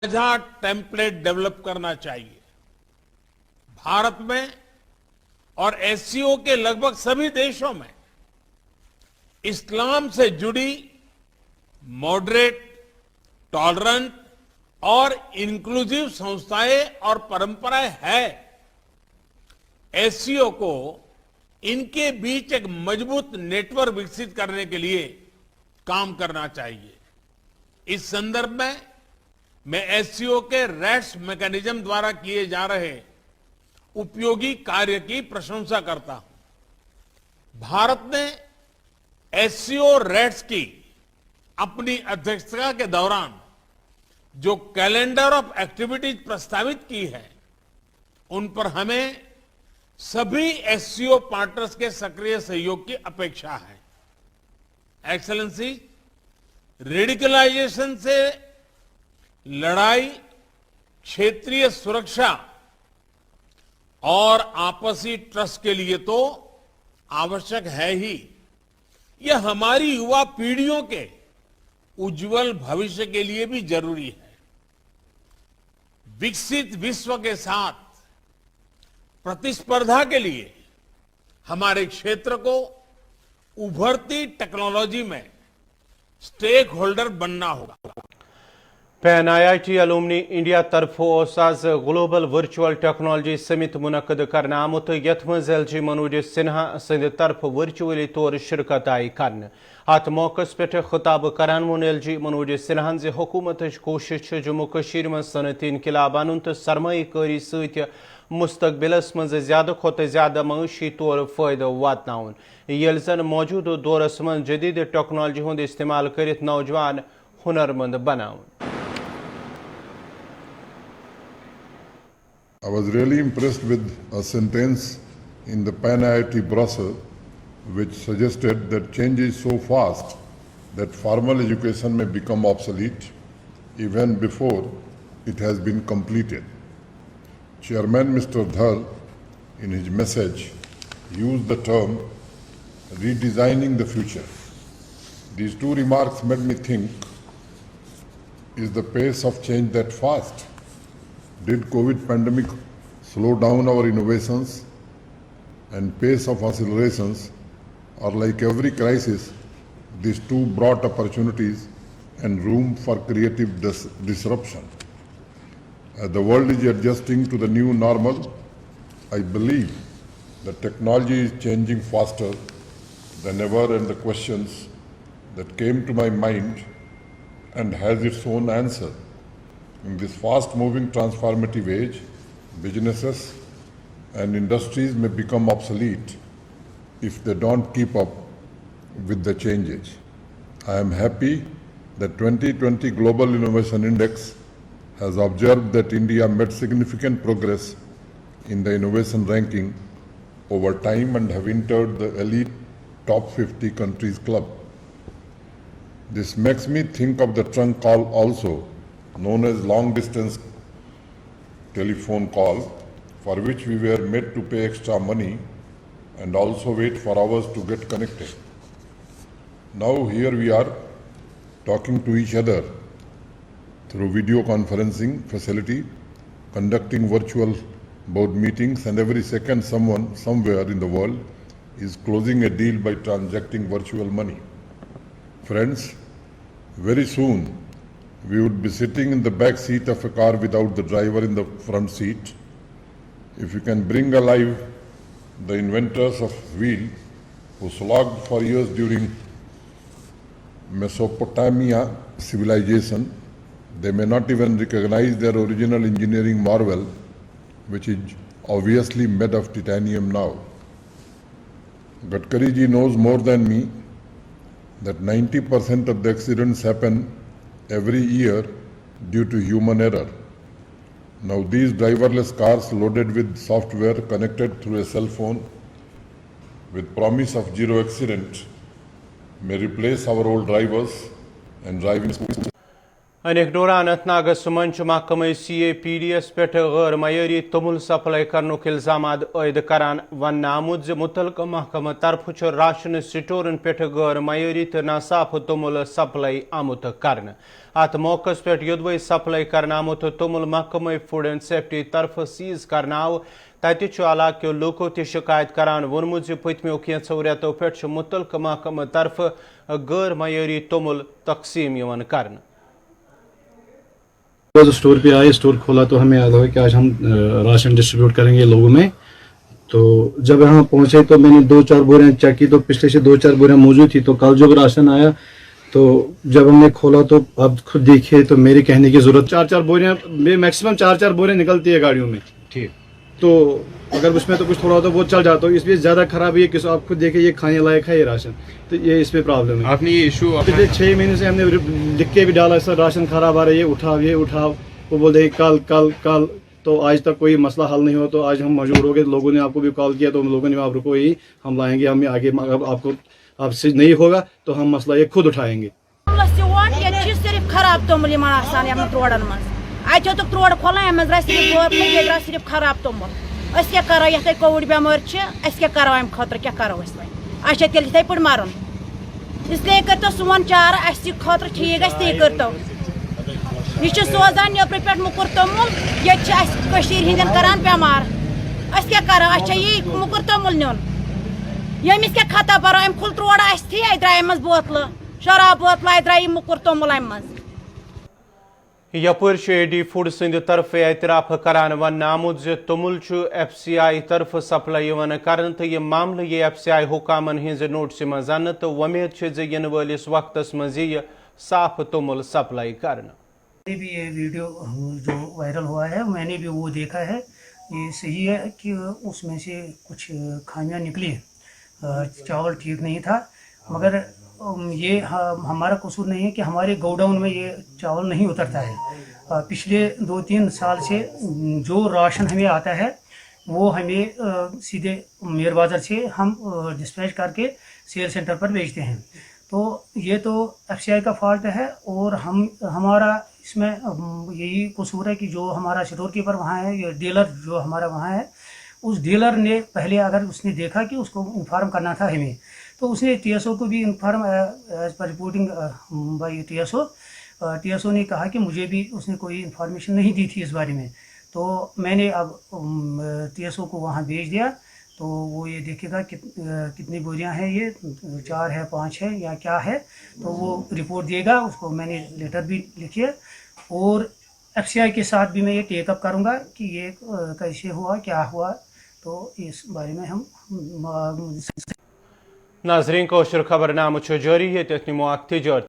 साझा template develop करना चाहिए। भारत में और एससीओ के लगभग सभी देशों में इस्लाम से जुड़ी मॉडरेट, टॉलरेंट और इंक्लूसिव संस्थाएं और परंपराएं हैं। एससीओ को इनके बीच एक मजबूत नेटवर्क विकसित करने के लिए काम करना चाहिए। इस संदर्भ में मैं एससीओ के रेट्स मैकेनिज्म द्वारा किए जा रहे उपयोगी कार्य की प्रशंसा करता हूं। भारत ने एससीओ रेट्स की अपनी अध्यक्षता के दौरान जो कैलेंडर ऑफ एक्टिविटीज प्रस्तावित की है, उन पर हमें सभी एससीओ पार्टनर्स के सक्रिय सहयोग की अपेक्षा है। एक्सेलेंसी, रेडिकलाइजेशन से लड़ाई, क्षेत्रीय सुरक्षा और आपसी ट्रस्ट के लिए तो आवश्यक है ही। यह हमारी युवा पीढ़ियों के उज्जवल भविष्य के लिए भी जरूरी है। विकसित विश्व के साथ प्रतिस्पर्धा के लिए हमारे क्षेत्र को उभरती टेक्नोलॉजी में स्टेक होल्डर बनना होगा। पैन IIT अलुमनी इंडिया तरफो आज ग्लोबल वर्चुअल टेक्नोलॉजी समिट मुनक़द करने आमुत यथ मज LG मनोज सिन्हा सद तरफ वर्चुअली तौर शिरकत आई कर। अत मौकस पे खिताब करान वोन LG मनोज सिन्हा ज हुकूमत कोशिश जम्मू कशीर में सनती इनकलाब अन तो सरमाकारी सत मुस्तकबिलस मज ज्यादा खोत ज्यादा मईशी तौर फायदा वातनाउन, येल जन मौजूद दौरस मज जदीद टेक्नोलॉजी हुंद इस्तेमाल करित नौजवान हुनरमंद बनाउन। I was really impressed with a sentence in the Pan IIT brochure which suggested that change is so fast that formal education may become obsolete even before it has been completed. Chairman Mr. Dhar, in his message, used the term redesigning the future. These two remarks made me think, is the pace of change that fast? Did COVID pandemic slow down our innovations and pace of accelerations, or like every crisis, these two brought opportunities and room for creative disruption? As the world is adjusting to the new normal, I believe that technology is changing faster than ever, and the questions that came to my mind and has its own answer. In this fast-moving transformative age, businesses and industries may become obsolete if they don't keep up with the changes. I am happy that 2020 Global Innovation Index has observed that India made significant progress in the innovation ranking over time and have entered the elite top 50 countries club. This makes me think of the trunk call also, known as long distance telephone call, for which we were made to pay extra money and also wait for hours to get connected. Now here we are talking to each other through video conferencing facility, conducting virtual board meetings, and every second someone somewhere in the world is closing a deal by transacting virtual money. Friends, very soon we would be sitting in the back seat of a car without the driver in the front seat. If you can bring alive the inventors of wheel who slogged for years during Mesopotamia civilization, they may not even recognize their original engineering marvel, which is obviously made of titanium now. Gadkari ji knows more than me that 90% of the accidents happen every year due to human error. Now these driverless cars loaded with software connected through a cell phone with promise of zero accident may replace our old drivers and driving schools. अनेक दौरान अनंतनागस मंच महकमे CAPDS पे गैर मयारी तमुल supply करनुक इल्जामात आयद करान one आमुद ज मुतलका महकमा तरफ राशन स्टोरन पे गैर मयारी तो नासाफ तमुल सप्लाई आमुत करन अत मौकस पे युदवई सप्लाई करन आमुत तमुल महकमे फूड एंड सेफ्टी तरफ सीज करन आव तत इलाको लूको त शिकायत करान वोनमुत ज पतमो कैंसो रेतो पे मुतलका महकमा तरफ गैर मयारी तमुल तकसीम करन। स्टोर पे आए, स्टोर खोला तो हमें याद हुआ कि आज हम राशन डिस्ट्रीब्यूट करेंगे लोगों में। तो जब यहाँ पहुँचे तो मैंने 2-4 बोरियाँ चेक की तो पिछले से 2-4 बोरियाँ मौजूद थी। तो कल जब राशन आया तो जब हमने खोला तो आप खुद देखिए, तो मेरे कहने की ज़रूरत 4-4 बोरियाँ मैक्सिमम 4-4 बोरियाँ निकलती है गाड़ियों में। ठीक, तो अगर उसमें तो कुछ थोड़ा होता वो चल जाता, तो इसलिए ज़्यादा ख़राब है। किस आप खुद देखिए, ये खाने लायक है ये राशन, तो ये इसमें प्रॉब्लम है। आपने ये इशू पिछले 6 महीने से हमने लिख के भी डाला, सर राशन खराब आ रहा है, ये उठाओ। वो बोलते हैं कल कल कल, तो आज तक कोई मसला हल नहीं हो। तो आज हम मजबूर हो गए, लोगों ने आपको भी कॉल किया तो लोगों ने आप रुको, यही हम लाएंगे, हम आगे आपको आपसे नहीं होगा तो हम मसला ये खुद उठाएंगे। सिर्फ खराब तोमुल त्रोड़न मज तो त्रोड़ खोलान सिर्फ खराब तोमुल क्या करो ये कोविड बेमार क्या करो अम खुद क्या करो अच्छा तेल इत पे मरुन, इसलिए करो सोन चार खुद ठीक ती करो यह सोजान नबर पे मुकुर तोमुल ये हंदन करान बेमार क्या करो अच्छा ये मुकुर तोमुल नुन यमिस क्या खता बरो अम खुल त्रोड़ थी द्राय मज बोतल शराब बोतल द्राय मुकुर तोमुल अम मज। यपर AD फूड सिंध तरफ एतराफ करान वन आमुद तमुल FCI तरफ सप्लाई कर तो यह मामल ये FCI हुकामन हज नोटिस मज अन तो वमेद इन वलिस वक्तस मज यह साफ तमुल सप्लाई करना। भी ये वीडियो जो वायरल हुआ है मैंने भी वो देखा है, ये सही है कि उसमें से कुछ खामियां निकली, चावल ठीक नहीं था, मगर ये हमारा कसूर नहीं है कि हमारे गोडाउन में ये चावल नहीं उतरता है। पिछले 2-3 साल से जो राशन हमें आता है वो हमें सीधे मेयर बाज़ार से हम डिस्पैच करके सेल सेंटर पर भेजते हैं। तो ये तो FCI का फॉल्ट है और हमारा इसमें यही कसूर है कि जो हमारा स्टोर कीपर वहाँ है, ये डीलर जो हमारा वहाँ है, उस डीलर ने पहले अगर उसने देखा कि उसको इन्फॉर्म करना था हमें, तो उसने TSO को भी inform as per reporting by TSO ने कहा कि मुझे भी उसने कोई इन्फॉर्मेशन नहीं दी थी इस बारे में। तो मैंने अब TSO को वहाँ भेज दिया, तो वो ये देखेगा कितनी बोरियां हैं, ये 4 है 5 है या क्या है, तो वो रिपोर्ट देगा। उसको मैंने लेटर भी लिखी है और FCI के साथ भी मैं ये टेकअप करूँगा कि ये कैसे हुआ क्या हुआ, तो इस बारे में हम नाजरीन कोशर खबरनामा जारी है।